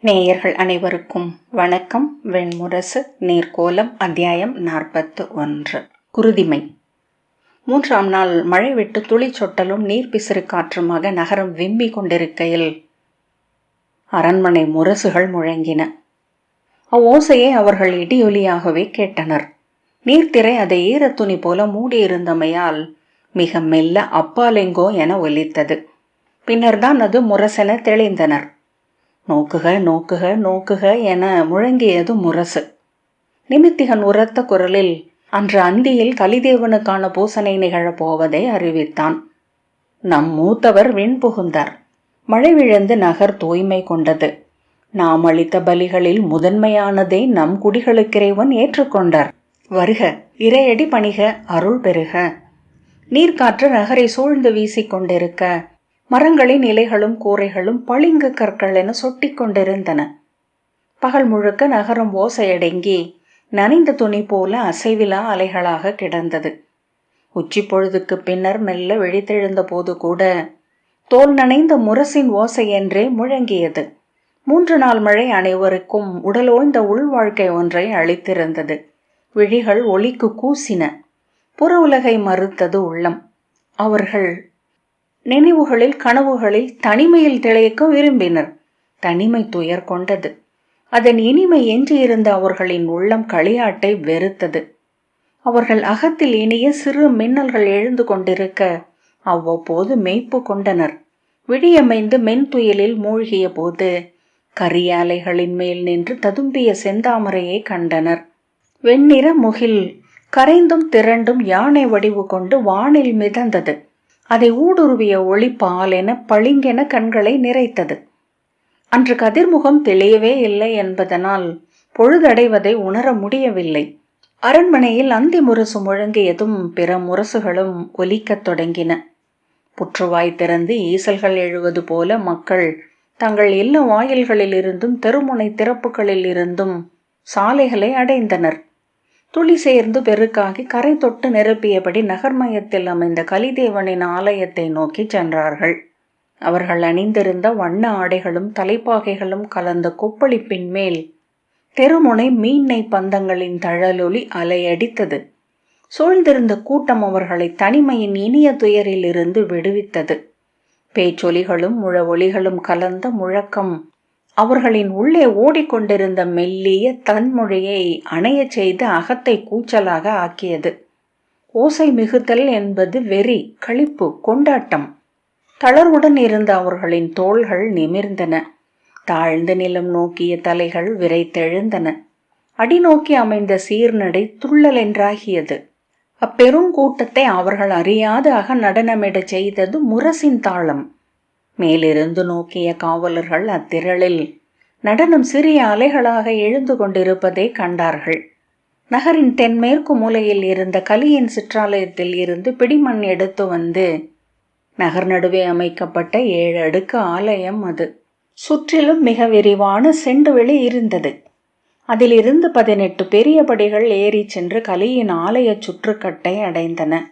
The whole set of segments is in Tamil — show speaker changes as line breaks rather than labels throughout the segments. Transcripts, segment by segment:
நேயர்கள் அனைவருக்கும் வணக்கம். வெண்முரசு நீர்க்கோலம் அத்தியாயம் 41. குருதிமை. 3ஆம் நாள் மழை விட்டு துளி சொட்டலும் நீர் பிசிறு காற்றுமாக நகரம் விம்மி கொண்டிருக்கையில் அரண்மனை முரசுகள் முழங்கின. அவ்வோசையை அவர்கள் இடியொலியாகவே கேட்டனர். நீர்த்திரை அதை ஈரத்துணி போல மூடியிருந்தமையால் மிக மெல்ல அப்பாலெங்கோ என ஒலித்தது. பின்னர்தான் அது முரசென தெளிந்தனர். நோக்குக நோக்குக நோக்குக என முழங்கியது முரசு. நிமித்திகன் உரத்த குரலில் அன்று அந்தியில் கலிதேவனுக்கான பூசனை நிகழப்போவதை அறிவித்தான். நம் மூத்தவர் விண் புகுந்தார். மழை விழுந்து நகர் தூய்மை கொண்டது. நாம் அளித்த பலிகளில் முதன்மையானதை நம் குடிகளுக்கிறைவன் ஏற்றுக்கொண்டார். வருக, இறையடி பணிக, அருள் பெருக. நீர்க்காற்று நகரை சூழ்ந்து வீசிக்கொண்டிருக்க மரங்களின் இலைகளும் கூரைகளும் பளிங்கு கற்கள் என சொட்டி கொண்டிருந்தன. பகல் முழுக்க நகரம் ஓசையடங்கி நனைந்த துணி போல அசைவிலா அலைகளாக கிடந்தது. உச்சி பொழுதுக்கு பின்னர் மெல்ல விழித்தெழுந்த போது கூட தோல் நனைந்த முரசின் ஓசை என்றே முழங்கியது. 3 நாள் மழை அனைவருக்கும் உடலோய்ந்த உள்வாழ்க்கை ஒன்றை அளித்திருந்தது. விழிகள் ஒளிக்கு கூசின. புற உலகை மறுத்தது உள்ளம். அவர்கள் நினைவுகளில் கனவுகளில் தனிமையில் திளைக்க விரும்பினர். தனிமை துயர் கொண்டது. அதன் இனிமை எஞ்சியிருந்த அவர்களின் உள்ளம் களியாட்டை வெறுத்தது. அவர்கள் அகத்தில் இனிய சிறு மின்னல்கள் எழுந்து கொண்டிருக்க அவ்வப்போது மெய்ப்பு கொண்டனர். விடியமைந்து மென்துயிலில் மூழ்கிய போது கரிய அலைகளின் மேல் நின்று ததும்பிய செந்தாமரையை கண்டனர். வெண்ணிற முகில் கரைந்தும் திரண்டும் யானை வடிவு கொண்டு வானில் மிதந்தது. அதை ஊடுருவிய ஒளி பாலென பளிங்கென கண்களை நிறைத்தது. அன்று கதிர்முகம் தெளியவே இல்லை என்பதனால் பொழுதடைவதை உணர முடியவில்லை. அரண்மனையில் அந்தி முரசு முழங்கியதும் பிற முரசுகளும் ஒலிக்கத் தொடங்கின. புற்றுவாய் திறந்து ஈசல்கள் எழுவது போல மக்கள் தங்கள் இல்ல வாயில்களில் இருந்தும் தெருமுனை திறப்புகளில் இருந்தும் சாலைகளை அடைந்தனர். துளி சேர்ந்து பெருக்காகி கரை தொட்டு நிரப்பியபடி நகர்மயத்தில் அமைந்த கலிதேவனின் ஆலயத்தை நோக்கி சென்றார்கள். அவர்கள் அணிந்திருந்த வண்ண ஆடைகளும் தலைப்பாகைகளும் கலந்த கொப்பளிப்பின் மேல் தெருமுனை மீன்னை பந்தங்களின் தழலொலி அலையடித்தது. சூழ்ந்திருந்த கூட்டம் அவர்களை தனிமையின் இனிய துயரில் இருந்து விடுவித்தது. பேச்சொலிகளும் முழவொலிகளும் கலந்த முழக்கம் அவர்களின் உள்ளே ஓடிக்கொண்டிருந்த மெல்லிய தன்மொழியை அணையச் செய்து அகத்தை கூச்சலாக ஆக்கியது. ஓசை மிகுதல் என்பது வெறி, களிப்பு, கொண்டாட்டம். தளர்வுடன் இருந்த அவர்களின் தோள்கள் நிமிர்ந்தன. தாழ்ந்து நிலம் நோக்கிய தலைகள் விரைத்தெழுந்தன. அடிநோக்கி அமைந்த சீர்நடை துள்ளல் என்றாகியது. அப்பெருங்கூட்டத்தை அவர்கள் அறியாது நடனமிடச் செய்தது முரசின் தாளம். மேலிருந்து நோக்கிய காவலர்கள் அத்திரளில் நடனம் சிறிய அலைகளாக எழுந்து கொண்டிருப்பதை கண்டார்கள். நகரின் தென்மேற்கு மூலையில் இருந்த கலியின் சிற்றாலயத்தில் இருந்து பிடிமண் எடுத்து வந்து நகர் நடுவே அமைக்கப்பட்ட 7 அடுக்கு ஆலயம் அது. சுற்றிலும் மிக விரிவான செண்டுவெளி இருந்தது. அதிலிருந்து 18 பெரிய படிகள் ஏறி சென்று கலியின் ஆலய சுற்றுக்கட்டை அடைந்தன.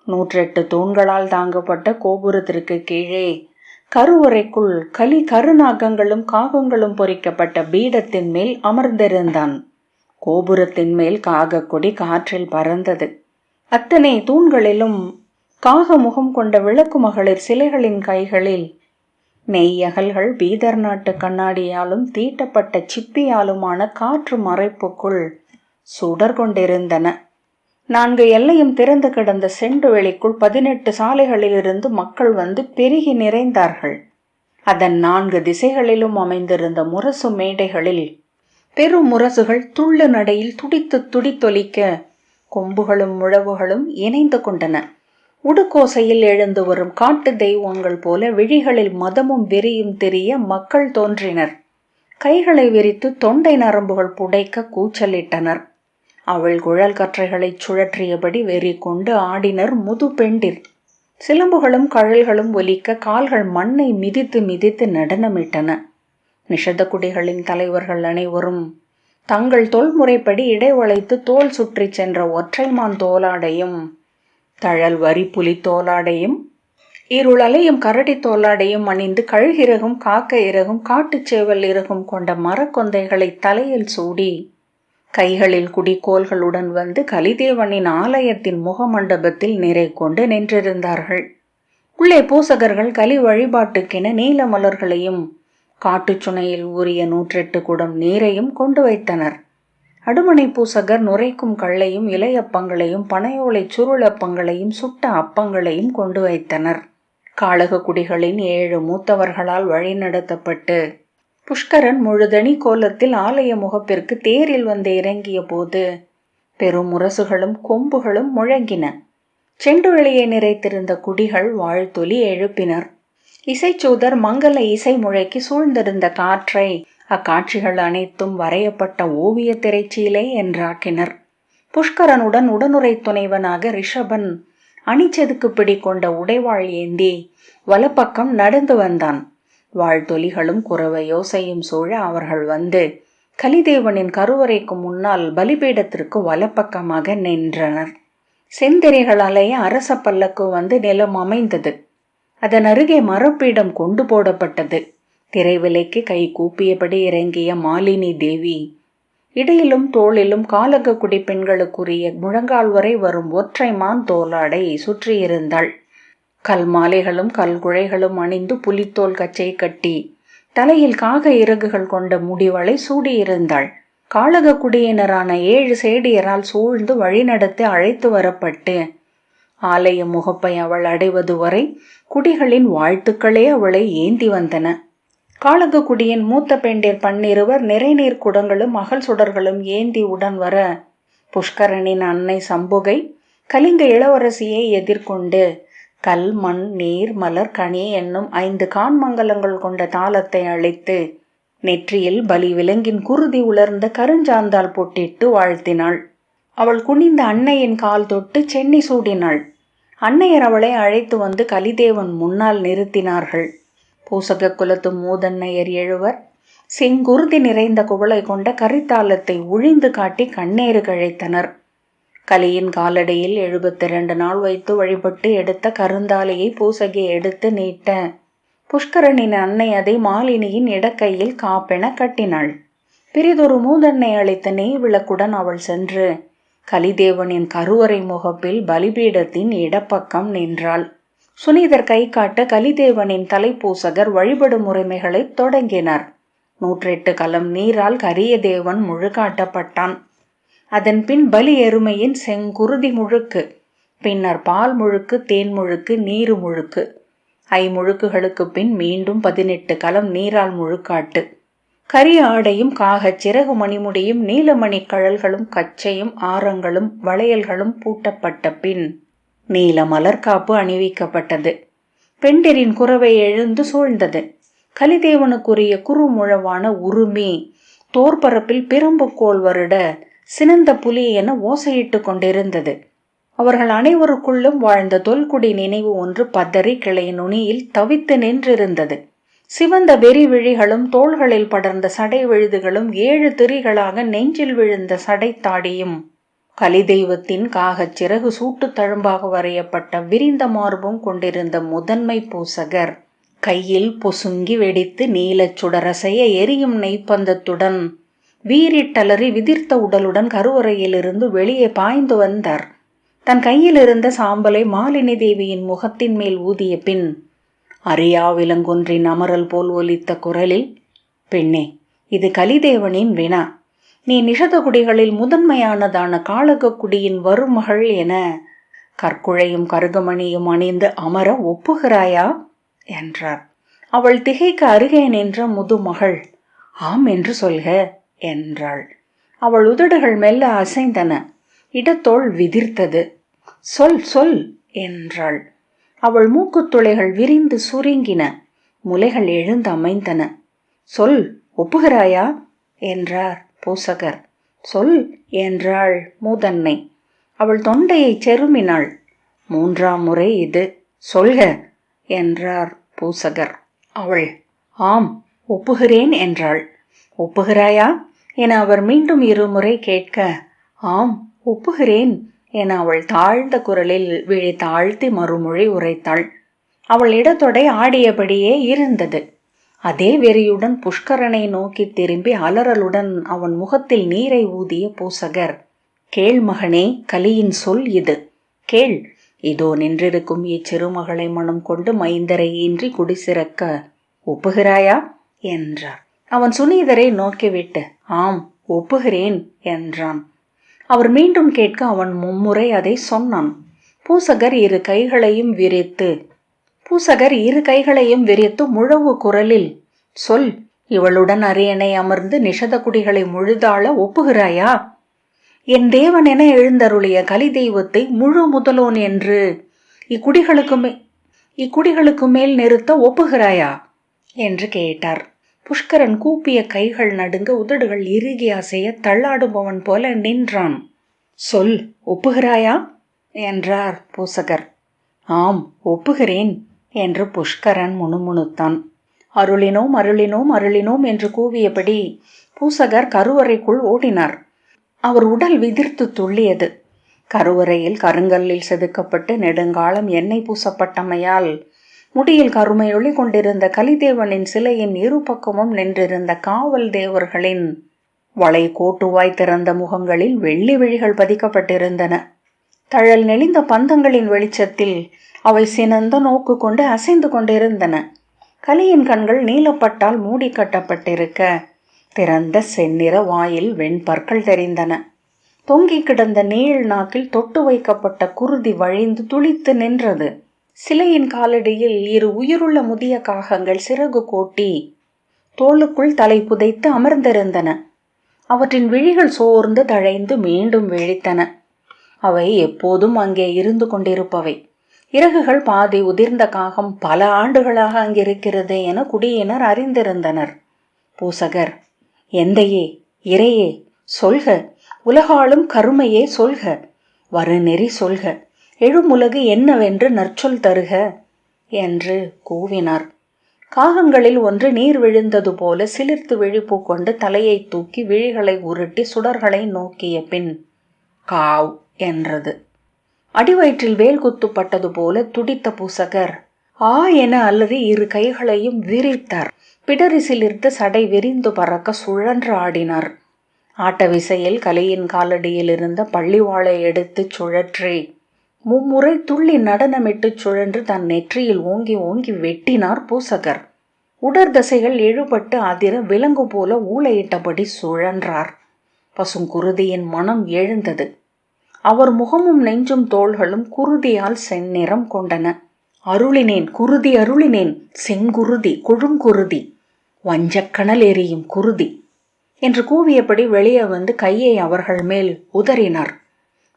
108 தூண்களால் தாங்கப்பட்ட கோபுரத்திற்கு கீழே கருவறைக்குள் கலி கருநாகங்களும் காகங்களும் பொறிக்கப்பட்ட பீடத்தின் மேல் அமர்ந்திருந்தான். கோபுரத்தின் மேல் காகக்கொடி காற்றில் பறந்தது. அத்தனை தூண்களிலும் காக முகம் கொண்ட விளக்கு மகளிர் சிலைகளின் கைகளில் நெய்யகல்கள் பீதர் நாட்டு கண்ணாடியாலும் தீட்டப்பட்ட சிப்பியாலுமான காற்று மறைப்புக்குள் சுடர் கொண்டிருந்தன. 4 எல்லையும் திறந்து கிடந்த செண்டு வெளிக்குள் 18 சாலைகளிலிருந்து மக்கள் வந்து பெருகி நிறைந்தார்கள். அதன் 4 திசைகளிலும் அமைந்திருந்த முரசு மேடைகளில் பெரும் முரசுகள் துள்ளு நடையில் துடித்தொலிக்க கொம்புகளும் முழவுகளும் இணைந்து கொண்டன. உடுக்கோசையில் எழுந்து வரும் காட்டு தெய்வங்கள் போல விழிகளில் மதமும் வெறியும் தெரிய மக்கள் தோன்றினர். கைகளை விரித்து தொண்டை நரம்புகள் புடைக்க கூச்சலிட்டனர். அவள் குழல் கற்றைகளை சுழற்றியபடி வெறி கொண்டு ஆடினர் முது பெண்டிர். சிலம்புகளும் கழல்களும் ஒலிக்க கால்கள் மண்ணை மிதித்து மிதித்து நடனமிட்டன. நிஷத குடிகளின் தலைவர்கள் அனைவரும் தங்கள் தொல்முறைப்படி இடைவளைத்து தோல் சுற்றி சென்ற ஒற்றைமான் தோலாடையும் தழல் வரி புலி தோலாடையும் இருள் அலையும் கரடி தோலாடையும் அணிந்து கழுகிரகும் காக்க இறகும் காட்டுச்சேவல் இறகும் கொண்ட மரக்கொந்தைகளை தலையில் சூடி கைகளில் குடிக்கோள்களுடன் வந்து கலிதேவனின் ஆலயத்தின் முகமண்டபத்தில் நிறை கொண்டு நின்றிருந்தார்கள். உள்ளே பூசகர்கள் கலி வழிபாட்டுக்கென நீல மலர்களையும் காட்டுச்சுனையில் ஊறிய 108 குடம் நீரையும் கொண்டு வைத்தனர். அடுமனை பூசகர் நுரைக்கும் கள்ளையும் இலையப்பங்களையும் பனையோலை சுருளப்பங்களையும் சுட்ட அப்பங்களையும் கொண்டு வைத்தனர். காளக குடிகளின் 7 மூத்தவர்களால் வழிநடத்தப்பட்டு புஷ்கரன் முழுதனி கோலத்தில் ஆலய முகப்பிற்கு தேரில் வந்து இறங்கிய போது பெரும் முரசுகளும் கொம்புகளும் முழங்கின. செண்டுவெளியை நிறைத்திருந்த குடிகள் வாழ்த்தொலி எழுப்பினர். இசைச்சூதர் மங்கள இசை முழக்கி சூழ்ந்திருந்த காற்றை அக்காட்சிகள் அனைத்தும் வரையப்பட்ட ஓவிய திரைச்சீலை என்றாக்கினர். புஷ்கரனுடன் உடனுரை துணைவனாக ரிஷபன் அணிச்செதுக்கு பிடிக்கொண்ட உடைவாள் ஏந்தி வலப்பக்கம் நடந்து வந்தான். வாழ்த்தொலிகளும் குரவ யோசையும் சூழ அவர்கள் வந்து கலிதேவனின் கருவறைக்கு முன்னால் பலிபீடத்திற்கு வலப்பக்கமாக நின்றனர். செந்திரைகளாலேயே அரச பல்லக்கு வந்து நிலம் அமைந்தது. அதன் அருகே மரப்பீடம் கொண்டு போடப்பட்டது. திரைவிலைக்கு கை கூப்பியபடி இறங்கிய மாலினி தேவி இடையிலும் தோளிலும் காலக குடி பெண்களுக்குரிய முழங்கால் வரை வரும் ஒற்றை மான் தோலாடை சுற்றியிருந்தாள். கல் மாலைகளும் கல்குழைகளும் அணிந்து புலித்தோல் கச்சை கட்டி தலையில் காக இறகுகள் கொண்ட முடிவளை சூடியிருந்தாள். காளக குடியினரான 7 சேடியரால் சூழ்ந்து வழிநடத்தி அழைத்து வரப்பட்டு ஆலய முகப்பை அவள் அடைவது வரை குடிகளின் வாழ்த்துக்களே அவளை ஏந்தி வந்தன. காளக குடியின் மூத்த பெண்டிர் 12 நிறைநீர் குடங்களும் அகல் சுடர்களும் ஏந்தி உடன் வர புஷ்கரனின் அன்னை சம்புகை கலிங்க இளவரசியை எதிர்கொண்டு கல் மண் நீர் மலர் கனி என்னும் 5 கான்மங்கலங்கள் கொண்ட தாளத்தை அழைத்து நெற்றியில் பலி விலங்கின் குருதி உலர்ந்த கருஞ்சாந்தால் பொட்டிட்டு வாழ்த்தினாள். அவள் குனிந்த அன்னையின் கால் தொட்டு சென்னி சூடினாள். அன்னையர் அவளை அழைத்து வந்து கலிதேவன் முன்னால் நிறுத்தினார்கள். பூசக குலத்து மூதன்னையர் 7 செங்குருதி நிறைந்த குவளை கொண்ட கரித்தாளத்தை உழிந்து காட்டி கண்ணேறு கழைத்தனர். கலியின் காலடியில் 72 நாள் வைத்து வழிபட்டு எடுத்த கருந்தாலையை பூசகி எடுத்து நீட்ட புஷ்கரனின் அன்னை அதை மாலினியின் இடக்கையில் காப்பென கட்டினாள். பிரிதொரு மூதன்னை அளித்த நெய் விளக்குடன் அவள் சென்று கலிதேவனின் கருவறை முகப்பில் பலிபீடத்தின் இடப்பக்கம் நின்றாள். சுனிதர் கை காட்ட கலிதேவனின் தலைப்பூசகர் வழிபடும் முறைமைகளை தொடங்கினார். 108 கலம் நீரால் கரிய தேவன் முழுகாட்டப்பட்டான். அதன் பின் பலி எருமையின் செங்குருதி முழுக்கு, பின்னர் பால் முழுக்கு, தேன் முழுக்கு, நீரு முழுக்கு, ஐமுழுக்குகளுக்கு பின் மீண்டும் 18 கலம் நீரால் முழுக்காட்டு. கரிய ஆடையும் காகச் சிறகு மணிமுடியும் நீலமணி கழல்களும் கச்சையும் ஆரங்களும் வளையல்களும் பூட்டப்பட்ட பின் நீல மலர்காப்பு அணிவிக்கப்பட்டது. பெண்டிரின் குரவை எழுந்து சூழ்ந்தது. கலிதேவனுக்குரிய குறுமுழவான உருமி தோற்பரப்பில் பிரம்புக்கோள் வருட சினந்த புலி என ஓசையிட்டு கொண்டிருந்தது. அவர்கள் அனைவருக்குள்ளும் வாழ்ந்த தொல்குடி நினைவு ஒன்று பதறி கிளை நுனியில் தவித்து நின்றிருந்தது. சிவந்த வெறி விழிகளும் தோள்களில் படர்ந்த சடை விழுதுகளும் 7 திரிகளாக நெஞ்சில் விழுந்த சடை தாடியும் கலிதெய்வத்தின் காகச் சிறகு சூட்டு தழும்பாக வரையப்பட்ட விரிந்த மார்பும் கொண்டிருந்த முதன்மை பூசகர் கையில் பொசுங்கி வெடித்து நீலச் சுடரசைய எரியும் நெய்ப்பந்தத்துடன் வீறிட்டலறி விதிர்த்த உடலுடன் கருவறையிலிருந்து வெளியே பாய்ந்து வந்தார். தன் கையில் இருந்த சாம்பலை மாலினி தேவியின் முகத்தின் மேல் ஊதிய பின் அறியா விலங்கொன்றின் அமரல் போல் ஒலித்த குரலில், பெண்ணே, இது கலிதேவனின் வினா. நீ நிஷதகுடிகளில் முதன்மையானதான காளக குடியின் வருமகள் என கற்குழையும் கருகமணியும் அணிந்து அமர ஒப்புகிறாயா என்றார். அவள் திகைக்க அருகே நின்ற முதுமகள் ஆம் என்று சொல்க என்றாள். அவள் உதடுகள் மெல்ல அசைந்தன. இடத்தோள் விதிர்த்தது. சொல் சொல் என்றாள். அவள் மூக்குத்துளைகள் விரிந்து சுருங்கின. முலைகள் எழுந்து அமைந்தன. சொல், ஒப்புகிறாயா என்றார் பூசகர். சொல் என்றாள் மூதன்னை. அவள் தொண்டையை செருமினாள். 3ஆம் முறை இது. சொல்க என்றார் பூசகர். அவள் ஆம், ஒப்புகிறேன் என்றாள். ஒப்புகிறாயா என அவர் மீண்டும் 2 முறை கேட்க, ஆம் ஒப்புகிறேன் என அவள் தாழ்ந்த குரலில் விழி தாழ்த்தி மறுமொழி உரைத்தாள். அவள் இடத்தொடை ஆடியபடியே இருந்தது. அதே வெறியுடன் புஷ்கரனை நோக்கி திரும்பி அலறலுடன் அவன் முகத்தில் நீரை ஊதிய பூசகர், கேள் மகனே, கலியின் சொல் இது, கேள். இதோ நின்றிருக்கும் இச்சிறுமகளை மனம் கொண்டு மைந்தரை ஈன்றி குடிசிறக்க ஒப்புகிறாயா என்றார். அவன் சுனீதரை நோக்கிவிட்டு, ஆம், ஒப்புகிறேன் என்றான். அவர் மீண்டும் கேட்க அவன் மும்முறை அதை சொன்னான். பூசகர் இரு கைகளையும் விரித்து முழவு குரலில், சொல், இவளுடன் அரியணை அமர்ந்து நிஷத குடிகளை முழுதாள ஒப்புகிறாயா? என் தேவன் என எழுந்தருளிய கலி தெய்வத்தை முழு முதலோன் என்று இக்குடிகளுக்கு மேல் நிறுத்த ஒப்புகிறாயா என்று கேட்டார். புஷ்கரன் கூப்பிய கைகள் நடுங்க, உதடுகள் இறுகி அசைய தள்ளாடுபவன் போல நின்றான். சொல், ஒப்புகிறாயா என்றார் பூசகர். ஆம், ஒப்புகிறேன் என்று புஷ்கரன் முணுமுணுத்தான். அருளினோம் அருளினோம் அருளினோம் என்று கூவியபடி பூசகர் கருவறைக்குள் ஓடினார். அவர் உடல் விதிர்த்து துள்ளியது. கருவறையில் கருங்கல்லில் செதுக்கப்பட்டு நெடுங்காலம் எண்ணெய் பூசப்பட்டமையால் முடியில் கருமையொளி கொண்டிருந்த கலிதேவனின் சிலையின் இரு பக்கமும் நின்றிருந்த காவல் தேவர்களின் வளை கோட்டுவாய் திறந்த முகங்களில் வெள்ளி விழிகள் பதிக்கப்பட்டிருந்தன. தழல் நெளிந்த பந்தங்களின் வெளிச்சத்தில் அவை சினந்த நோக்கு கொண்டு அசைந்து கொண்டிருந்தன. கலியின் கண்கள் நீலப்பட்டால் மூடி கட்டப்பட்டிருக்க திறந்த செந்நிற வாயில் வெண்பற்கள் தெரிந்தன. தொங்கி கிடந்த நீள் நாக்கில் தொட்டு வைக்கப்பட்ட குருதி வழிந்து துளித்து நின்றது. சிலையின் காலடியில் இரு உயிருள்ள முதிய காகங்கள் சிறகு கோட்டி தோளுக்குள் தலை புதைத்து அமர்ந்திருந்தன. அவற்றின் விழிகள் சோர்ந்து தழைந்து மீண்டும் விழித்தன. அவை எப்போதும் அங்கே இருந்து கொண்டிருப்பவை. இறகுகள் பாதி உதிர்ந்த காகம் பல ஆண்டுகளாக அங்கிருக்கிறது என குடியினர் அறிந்திருந்தனர். பூசகர், எந்தையே, இறையே, சொல்க, உலகாளும் கருமையே சொல்க, வருநெறி சொல்க, எழுமுலகு என்னவென்று நற்சொல் தருக என்று கூவினார். காகங்களில் ஒன்று நீர் விழுந்தது போல சிலிர்த்து விழிப்பு கொண்டு தலையை தூக்கி விழிகளை உருட்டி சுடர்களை நோக்கிய பின் காவ் என்றது. அடிவயிற்றில் வேல் குத்துப்பட்டது போல துடித்த பூசகர் ஆ என அலறி இரு கைகளையும் விரித்தார். பிடரி சிலிர்த்து சடை விரிந்து பறக்க சுழன்று ஆடினார். ஆட்ட விசையில் கலியின் காலடியில் இருந்த பள்ளிவாளை எடுத்து சுழற்றி மும்முறை துள்ளி நடனமிட்டு சுழன்று தன் நெற்றியில் ஓங்கி ஓங்கி வெட்டினார் பூசகர். உடற்தசைகள் இழுபட்டு அதிர விலங்கு போல ஊளையிட்டபடி சுழன்றார். பசுங்குருதியின் மனம் எழுந்தது. அவர் முகமும் நெஞ்சும் தோள்களும் குருதியால் செந்நிறம் கொண்டன. அருளினேன், குருதி அருளினேன், செங்குருதி, கொழுங்குருதி, வஞ்சக்கணல் எரியும் குருதி என்று கூவியபடி வெளியே வந்து கையை அவர்கள் மேல் உதறினார்.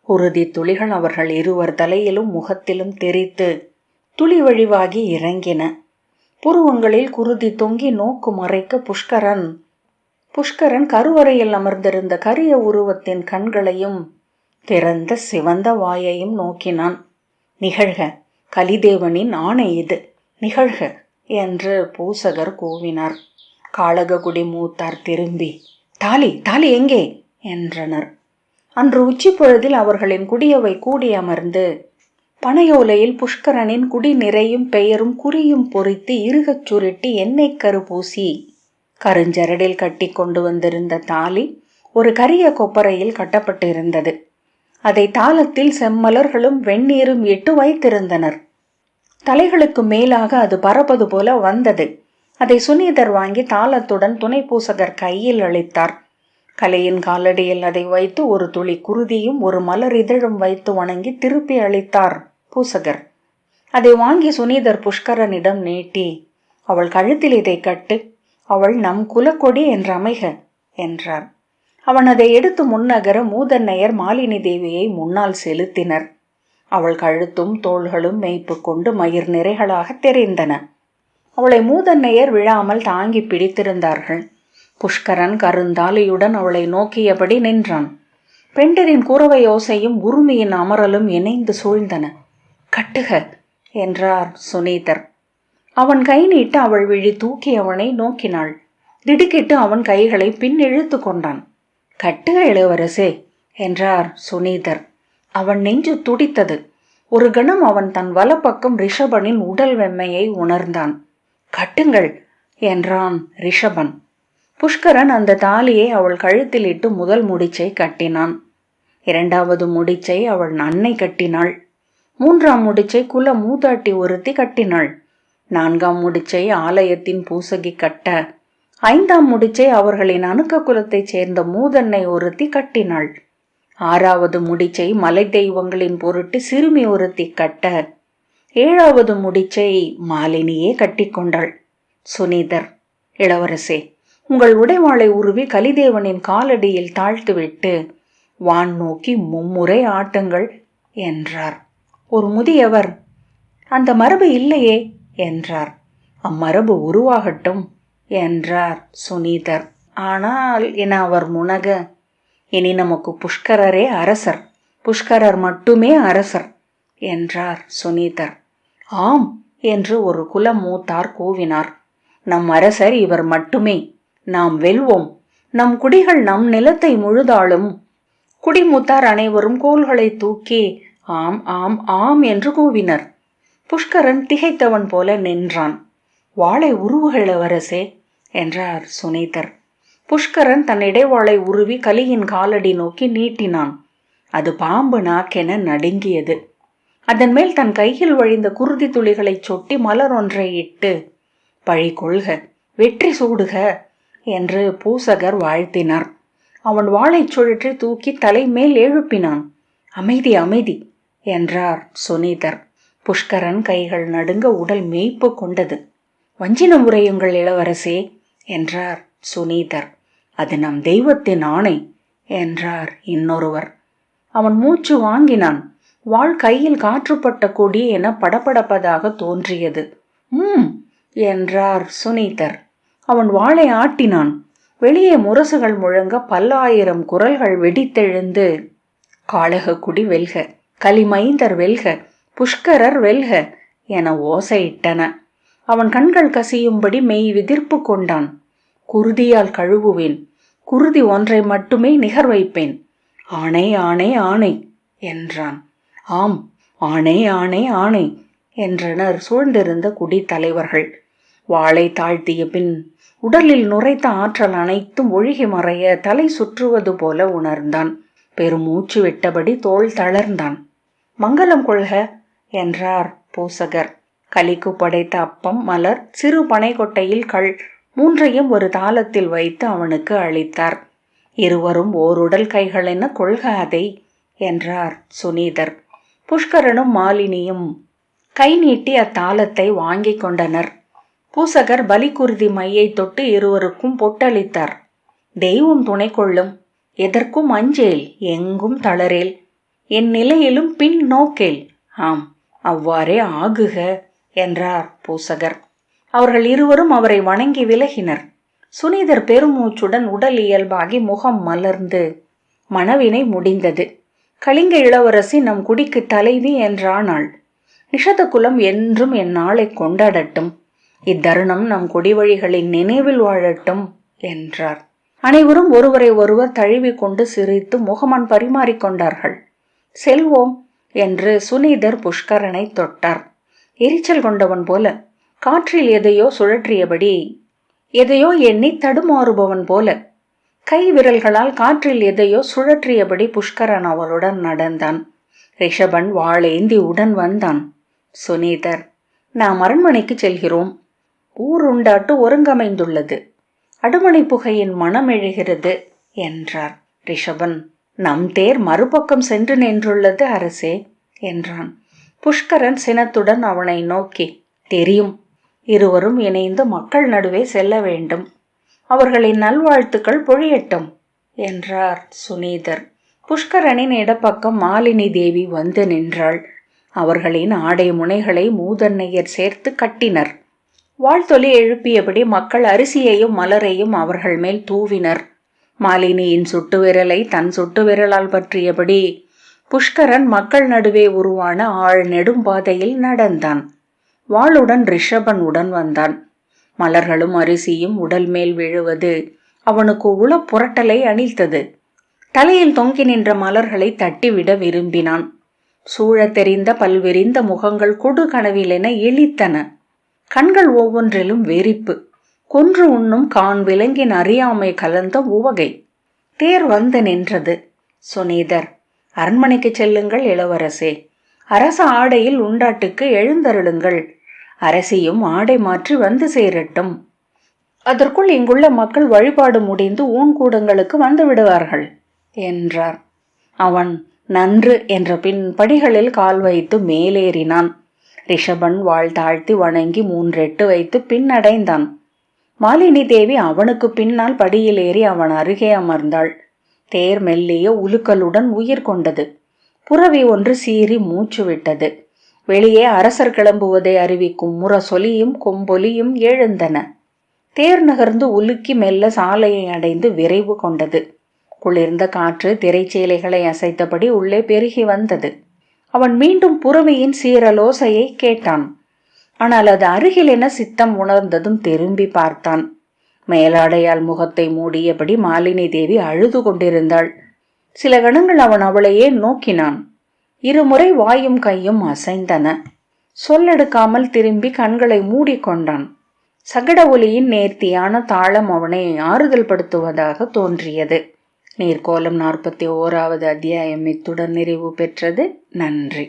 குருதி துளிகள் அவர்கள் இருவர் தலையிலும் முகத்திலும் தெரித்து துளி வழிவாகி இறங்கின. புருவங்களில் குருதி தொங்கி நோக்கு மறைக்க புஷ்கரன் கருவறையில் அமர்ந்திருந்த கரிய உருவத்தின் கண்களையும் திறந்த சிவந்த வாயையும் நோக்கினான். நிகழ்க, கலிதேவனின் ஆணை இது, நிகழ்க என்று பூசகர் கூவினார். காளககுடி மூத்தார் திரும்பி தாலி தாலி எங்கே என்றனர். அன்று உச்சி பொழுதில் அவர்களின் குடியவை கூடி அமர்ந்து பனையோலையில் புஷ்கரனின் குடி நிறையும் பெயரும் குறியும் பொறித்து இருகச் சுருட்டி எண்ணெய் கரு பூசி கருஞ்சரடில் கட்டி கொண்டு வந்திருந்த தாலி ஒரு கரிய கொப்பரையில் கட்டப்பட்டிருந்தது. அதை தாளத்தில் செம்மலர்களும் வெந்நீரும் இட்டு வைத்திருந்தனர். தலைகளுக்கு மேலாக அது பறப்பது போல வந்தது. அதை சுனீதர் வாங்கி தாளத்துடன் துணை பூசகர் கையில் அளித்தார். கலையின் காலடியில் அதை வைத்து ஒரு துளி குருதியும் ஒரு மலர் இதழும் வைத்து வணங்கி திருப்பி அளித்தார் பூசகர். அதை வாங்கி சுனீதர் புஷ்கரனிடம் நீட்டி, அவள் கழுத்தில் இதை கட்டு, அவள் நம் குலக்கொடி என்று அமைக என்றார். அவன் அதை எடுத்து முன்னகர மூதன்னையர் மாலினி தேவியை முன்னால் செலுத்தினர். அவள் கழுத்தும் தோள்களும் மெய்ப்பு கொண்டு மயிர் நிறைகளாக தெரிந்தன. அவளை மூதன்னையர் விழாமல் தாங்கி பிடித்திருந்தார்கள். புஷ்கரன் கருந்தாலியுடன் அவளை நோக்கியபடி நின்றான். பெண்டரின் குரவை யோசையும் உருமியின் அமரலும் இணைந்து சூழ்ந்தன. கட்டுக என்றார் சுனீதர். அவன் கை நீட்டு அவள் விழி தூக்கி அவனை நோக்கினாள். திடுக்கிட்டு அவன் கைகளை பின் இழுத்து கொண்டான். கட்டுக இளவரசே என்றார் சுனீதர். அவன் நெஞ்சு துடித்தது. ஒரு கணம் அவன் தன் வலப்பக்கம் ரிஷபனின் உடல் வெம்மையை உணர்ந்தான். கட்டுங்கள் என்றான் ரிஷபன். புஷ்கரன் அந்த தாலியை அவள் கழுத்தில் இட்டு முதல் முடிச்சை கட்டினான். இரண்டாவது முடிச்சை அவள் அன்னை கட்டினாள். மூன்றாம் முடிச்சை குல மூதாட்டி ஒருத்தி கட்டினாள். நான்காம் முடிச்சை ஆலயத்தின் பூசகி கட்ட, ஐந்தாம் முடிச்சை அவர்களின் அணுக்க குலத்தைச் சேர்ந்த மூதன்னை ஒருத்தி கட்டினாள். ஆறாவது முடிச்சை மலை தெய்வங்களின் பொருட்டு சிறுமி ஒருத்தி கட்ட, ஏழாவது முடிச்சை மாலினியே கட்டிக்கொண்டாள். சுனீதர், இளவரசே, உங்கள் உடைவாளை உருவி கலிதேவனின் காலடியில் தாழ்த்துவிட்டு வான் நோக்கி மும்முறை ஆட்டுங்கள் என்றார். ஒரு முதியவர், அந்த மரபு இல்லையே என்றார். அம்மரபு உருவாகட்டும் என்றார் சுனீதர். ஆனால் என அவர் முனக, இனி நமக்கு புஷ்கரரே அரசர், புஷ்கரர் மட்டுமே அரசர் என்றார் சுனீதர். ஆம் என்று ஒரு குல மூத்தார் கூவினார். நம் அரசர் இவர் மட்டுமே. நாம் வெல்வோம். நம் குடிகள் நம் நிலத்தை முழுதாலும். குடிமூத்தார் அனைவரும் கோல்களை தூக்கி ஆம் ஆம் ஆம் என்று கூவினர். புஷ்கரன் திகைத்தவன் போல நின்றான். வாளை உருவுக இளவரசே என்றார் சுனீதர். புஷ்கரன் தன் இடைவாளை உருவி கலியின் காலடி நோக்கி நீட்டினான். அது பாம்பு நாக்கென நடுங்கியது. அதன் மேல் தன் கையில் வழிந்த குருதி துளிகளை சொட்டி மலர் ஒன்றை இட்டு, பழி கொள்க, வெற்றி சூடுக என்று பூசகர் வாழ்த்தினார். அவன் வாளைச் சுழற்றி தூக்கி தலைமேல் எழுப்பினான். அமைதி அமைதி என்றார் சுனீதர். புஷ்கரன் கைகள் நடுங்க உடல் மேய்ப்பு கொண்டது. வஞ்சினம் உரையுங்கள் இளவரசே என்றார் சுனீதர். அது நம் தெய்வத்தின் ஆணை என்றார் இன்னொருவர். அவன் மூச்சு வாங்கினான். வாள் கையில் காற்றுப்பட்ட கொடி என படபடப்பதாக தோன்றியது. என்றார் சுனீதர். அவன் வாளை ஆட்டினான். வெளியே முரசுகள் முழங்க பல்லாயிரம் குரல்கள் வெடித்தெழுந்து, காளகக்குடி வெல்க, கலிமைந்தர் வெல்க, புஷ்கரர் வெல்க என ஓசையிட்டன. அவன் கண்கள் கசியும்படி மெய் விதிர்ப்பு கொண்டான். குருதியால் கழுவுவேன், குருதி ஒன்றை மட்டுமே நிகர் வைப்பேன், ஆணை ஆணை ஆணை என்றான். ஆம், ஆணை ஆணை ஆணை என்றனர் சூழ்ந்திருந்த குடி தலைவர்கள். வாளை தாழ்த்திய பின் உடலில் நுரைத்த ஆற்றல் அனைத்தும் ஒழுகி மறைய தலை சுற்றுவது போல உணர்ந்தான். பெருமூச்சு விட்டபடி தோள் தளர்ந்தான். மங்களம் கொள்க என்றார் பூசகர். கலிக்கு படைத்த அப்பம், மலர், சிறு பனை கொட்டையில் கள் மூன்றையும் ஒரு தாளத்தில் வைத்து அவனுக்கு அளித்தார். இருவரும் ஓருடல் கைகளென கொள்க அதை என்றார் சுனீதர். புஷ்கரனும் மாலினியும் கை நீட்டி அத்தாளத்தை வாங்கி கொண்டனர். பூசகர் பலிக்குருதி மையை தொட்டு இருவருக்கும் பொட்டளித்தார். தெய்வம் துணை கொள்ளும், எதற்கும் அஞ்சேல், எங்கும் தளரேல், என் நிலையிலும் பின் நோக்கேல், ஆம் அவ்வாறே ஆகுக என்றார் பூசகர். அவர்கள் இருவரும் அவரை வணங்கி விலகினர். சுனீதர் பெருமூச்சுடன் உடல் இயல்பாகி முகம் மலர்ந்து மணவினை முடிந்தது. கலிங்க இளவரசி நம் குடிக்கு தலைவி என்றானாள். நிஷத குலம் என்றும் என் நாளை கொண்டாடட்டும். இத்தருணம் நம் குடிவழிகளின் நினைவில் வாழட்டும் என்றார். அனைவரும் ஒருவரை ஒருவர் தழுவிக்கொண்டு சிரித்து முகமன் பரிமாறிக்கொண்டார்கள். செல்வோம் என்று சுனீதர் புஷ்கரனை தொட்டார். எரிச்சல் கொண்டவன் போல, காற்றில் எதையோ சுழற்றியபடி, எதையோ எண்ணி தடுமாறுபவன் போல, கை விரல்களால் காற்றில் எதையோ சுழற்றியபடி புஷ்கரன் அவருடன் நடந்தான். ரிஷபன் வாளேந்தி உடன் வந்தான். சுனீதர், நாம் அரண்மனைக்கு செல்கிறோம். ஊர் உண்டாட்டு ஒருங்கமைந்துள்ளது. அடுமணி புகையின் மனம் எழுகிறது என்றார். ரிஷபன், நம் தேர் மறுபக்கம் சென்று நின்றுள்ளது அரசே என்றான். புஷ்கரன் சினத்துடன் அவனை நோக்கி, தெரியும், இருவரும் இணைந்து மக்கள் நடுவே செல்ல வேண்டும். அவர்களின் நல்வாழ்த்துக்கள் பொழியட்டும் என்றார் சுனீதர். புஷ்கரனின் இடப்பக்கம் மாலினி தேவி வந்து நின்றாள். அவர்களின் ஆடை முனைகளை மூதன்னையர் சேர்த்து கட்டினர். வாழ்த்தொலி எழுப்பியபடி மக்கள் அரிசியையும் மலரையும் அவர்கள் மேல் தூவினர். மாலினியின் சுட்டு விரலை தன் சுட்டு விரலால் பற்றியபடி புஷ்கரன் மக்கள் நடுவே உருவான ஆழ் நெடும் பாதையில் நடந்தான். வாளுடன் ரிஷபன் உடன் வந்தான். மலர்களும் அரிசியும் உடல் மேல் விழுவது அவனுக்கு உள புரட்டலை அணித்தது. தலையில் தொங்கி நின்ற மலர்களை தட்டிவிட விரும்பினான். சூழத் தெரிந்த பல்விரிந்த முகங்கள் கொடு கனவிலென இழித்தன. கண்கள் ஒவ்வொன்றிலும் வெறிப்பு. கொன்று உண்ணும் கான் விலங்கின் அறியாமை கலந்த உவகை. தேர் வந்து நின்றது. சுனீதர், அரண்மனைக்கு செல்லுங்கள் இளவரசே. அரச ஆடையில் உண்டாட்டுக்கு எழுந்தருளுங்கள். அரசியும் ஆடை மாற்றி வந்து சேரட்டும். அதற்குள் இங்குள்ள மக்கள் வழிபாடு முடிந்து ஊன்கூடங்களுக்கு வந்து விடுவார்கள் என்றார். அவன் நன்று என்ற பின் படிகளில் கால் வைத்து மேலேறினான். ரிஷபன் வாழ் தாழ்த்தி வணங்கி 3 எட்டு வைத்து பின்னடைந்தான். மாலினி தேவி அவனுக்கு பின்னால் படியில் ஏறி அவன் அருகே அமர்ந்தாள். தேர் மெல்லிய உலுக்கலுடன் உயிர் கொண்டது. புறவி ஒன்று சீறி மூச்சு விட்டது. வெளியே அரசர் கிளம்புவதை அறிவிக்கும் முரசொலியும் கொம்பொலியும் எழுந்தன. தேர் நகர்ந்து உலுக்கி மெல்ல சாலையை அடைந்து விரைவு கொண்டது. குளிர்ந்த காற்று திரைச்சேலைகளை அசைத்தபடி உள்ளே பெருகி வந்தது. அவன் மீண்டும் புறவியின் சீரலோசையை கேட்டான். ஆனால் அது அருகில் என சித்தம் உணர்ந்ததும் திரும்பி பார்த்தான். மேலாடையால் முகத்தை மூடியபடி மாலினி தேவி அழுது கொண்டிருந்தாள். சில கணங்கள் அவன் அவளையே நோக்கினான். 2 முறை வாயும் கையும் அசைந்தன. சொல்லெடுக்காமல் திரும்பி கண்களை மூடிக்கொண்டான். சகட ஒலியின் நேர்த்தியான தாளம் அவனை ஆறுதல் படுத்துவதாக தோன்றியது. நீர்க்கோலம் 41வது அத்தியாயம் இத்துடன் நிறைவு பெற்றது. நன்றி.